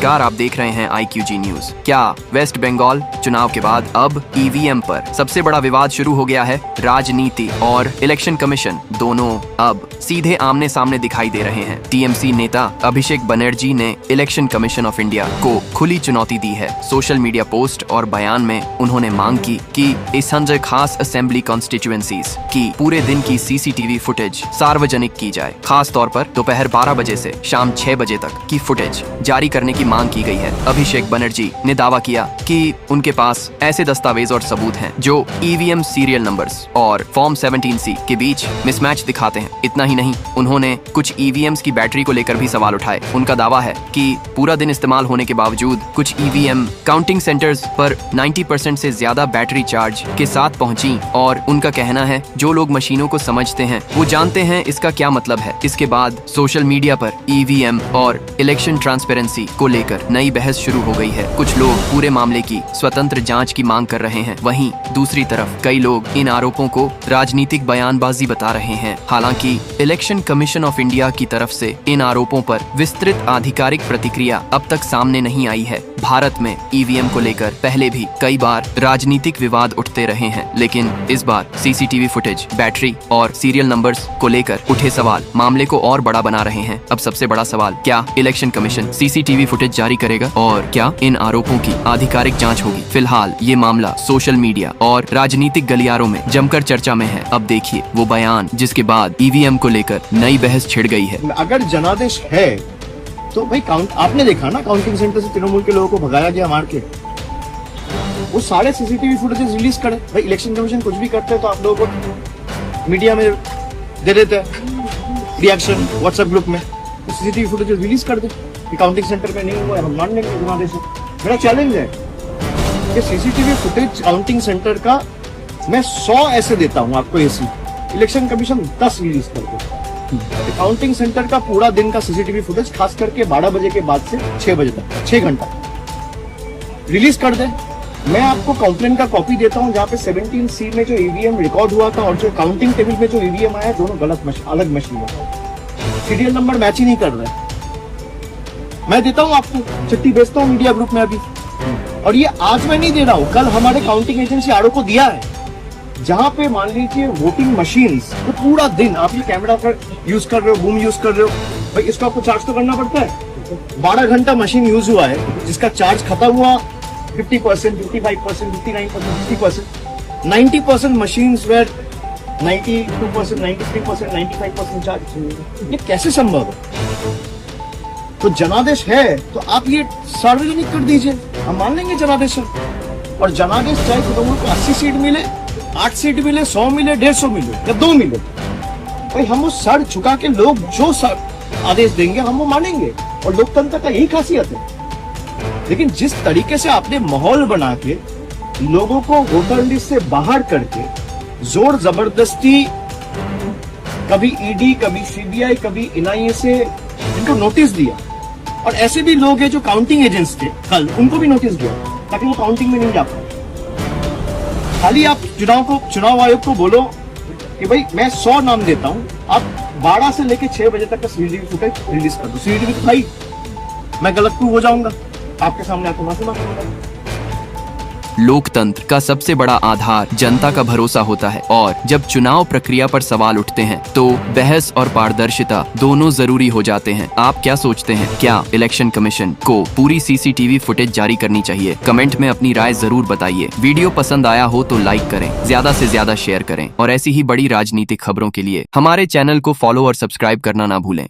नमस्कार, आप देख रहे हैं IQG न्यूज। क्या वेस्ट बंगाल चुनाव के बाद अब ईवीएम पर सबसे बड़ा विवाद शुरू हो गया है? राजनीति और इलेक्शन कमीशन दोनों अब सीधे आमने सामने दिखाई दे रहे हैं। टीएमसी नेता अभिषेक बनर्जी ने इलेक्शन कमीशन ऑफ इंडिया को खुली चुनौती दी है। सोशल मीडिया पोस्ट और बयान में उन्होंने मांग की कि इस 100 खास असेंबली कॉन्स्टिट्यूएंसीज की पूरे दिन की सीसीटीवी फुटेज सार्वजनिक की जाए। खास तौर पर दोपहर 12 बजे से शाम 6 बजे तक की फुटेज जारी करने की मांग की गई है। अभिषेक बनर्जी ने दावा किया कि उनके पास ऐसे दस्तावेज और सबूत हैं जो ईवीएम सीरियल नंबर्स और फॉर्म 17C के बीच मिसमैच दिखाते हैं। इतना ही नहीं, उन्होंने कुछ ईवीएम्स की बैटरी को लेकर भी सवाल उठाए। उनका दावा है कि पूरा दिन इस्तेमाल होने के बावजूद कुछ ईवीएम काउंटिंग सेंटर्स पर 90% से ज्यादा बैटरी चार्ज के साथ पहुंची और उनका कहना है जो लोग मशीनों को समझते हैं वो जानते हैं इसका क्या मतलब है। इसके बाद सोशल मीडिया पर ईवीएम और इलेक्शन ट्रांसपेरेंसी को लेकर नई बहस शुरू हो गई है। कुछ लोग पूरे मामले की स्वतंत्र जांच की मांग कर रहे हैं, वहीं दूसरी तरफ कई लोग इन आरोपों को राजनीतिक बयानबाजी बता रहे हैं। हालांकि इलेक्शन कमीशन ऑफ इंडिया की तरफ से इन आरोपों पर विस्तृत आधिकारिक प्रतिक्रिया अब तक सामने नहीं आई है। भारत में ईवीएम को लेकर पहले भी कई बार राजनीतिक विवाद उठते रहे हैं, लेकिन इस बार सीसीटीवी फुटेज, बैटरी और सीरियल नंबर्स को लेकर उठे सवाल मामले को और बड़ा बना रहे हैं। अब सबसे बड़ा सवाल, क्या इलेक्शन कमीशन सीसीटीवी फुटेज जारी करेगा और क्या इन आरोपों की आधिकारिक जांच होगी? फिलहाल ये मामला सोशल मीडिया और राजनीतिक गलियारों में जमकर चर्चा में है। अब देखिए वो बयान जिसके बाद ईवीएम को लेकर नई बहस छिड़ गई है। अगर जनादेश है तो भाई आपने देखा ना, काउंटिंग सेंटर से तृणमूल के लोगों को भगाया गया मार के। वो सारे सीसीटीवी फुटेजेस रिलीज करे। भाई इलेक्शन कमीशन कुछ भी करते हैं तो आप लोगों को मीडिया में दे देते हैं रिएक्शन व्हाट्सएप ग्रुप में। तो सीसीटीवी फुटेजेस रिलीज कर दे कि काउंटिंग सेंटर में नहीं हुआ है, हम मान लेंगे जनादेश। मेरा चैलेंज है कि सीसीटीवी फुटेज काउंटिंग सेंटर का मैं 100 ऐसे देता हूँ आपको एसी, इलेक्शन कमीशन 10 रिलीज कर दे। काउंटिंग सेंटर का पूरा दिन का सीसीटीवी फुटेज खास करके 12 बजे के बाद से 6 बजे तक 6 घंटा रिलीज कर दे। मैं आपको कंप्लेंट का कॉपी देता हूं जहां पे 17C में जो ईवीएम रिकॉर्ड हुआ था और जो काउंटिंग टेबल में जो ईवीएम आया दोनों गलत अलग मशीन है, सीरियल नंबर मैच ही नहीं कर रहे। मैं देता हूं आपको, चिट्ठी भेजता हूं मीडिया ग्रुप में अभी। और ये आज मैं नहीं दे रहा हूं, कल हमारे काउंटिंग एजेंसी आरओ को दिया है, जहां पे मान लीजिए वोटिंग मशीन्स तो पूरा दिन आप ये कैमरा पर यूज कर रहे हो, बूम यूज कर रहे हो, भाई इसको आपको चार्ज तो करना पड़ता है। 12 घंटा मशीन यूज हुआ है जिसका चार्ज खत्म हुआ 50%, 55%, 59%, 60%, 90% मशीन्स वेर 92%, 93%, 95% चार्ज। ये कैसे संभव है? तो जनादेश है तो आप ये सार्वजनिक कर दीजिए, हम मान लेंगे जनादेश है। और जनादेश चाहे तृणमूल को 80 सीट मिले, 8 सीट मिले, 100 मिले, 150 मिले या 2 मिले, भाई हम वो सर झुका के लोग जो आदेश देंगे हम वो मानेंगे। और लोकतंत्र का यही खासियत है। लेकिन जिस तरीके से आपने माहौल बना के लोगों को वोटर लिस्ट से बाहर करके जोर जबरदस्ती, कभी ईडी, कभी सीबीआई, कभी एनआईए से इनको नोटिस दिया, और ऐसे भी लोग हैं जो काउंटिंग एजेंट्स थे कल, उनको भी नोटिस दिया ताकि वो काउंटिंग में नहीं जा पाए। खाली आप चुनाव आयोग को बोलो कि भाई मैं 100 नाम देता हूं, आप 12 से लेके 6 बजे तक का सीसीटीवी फुटेज रिलीज कर दो। सीसीटीवी तो भाई मैं गलत प्रूव हो जाऊंगा, आपके सामने आके माफी मांगूंगा। लोकतंत्र का सबसे बड़ा आधार जनता का भरोसा होता है, और जब चुनाव प्रक्रिया पर सवाल उठते हैं तो बहस और पारदर्शिता दोनों जरूरी हो जाते हैं। आप क्या सोचते हैं? क्या इलेक्शन कमीशन को पूरी सीसीटीवी फुटेज जारी करनी चाहिए? कमेंट में अपनी राय जरूर बताइए। वीडियो पसंद आया हो तो लाइक करें, ज्यादा से ज्यादा शेयर करें, और ऐसी ही बड़ी राजनीतिक खबरों के लिए हमारे चैनल को फॉलो और सब्सक्राइब करना ना भूलें।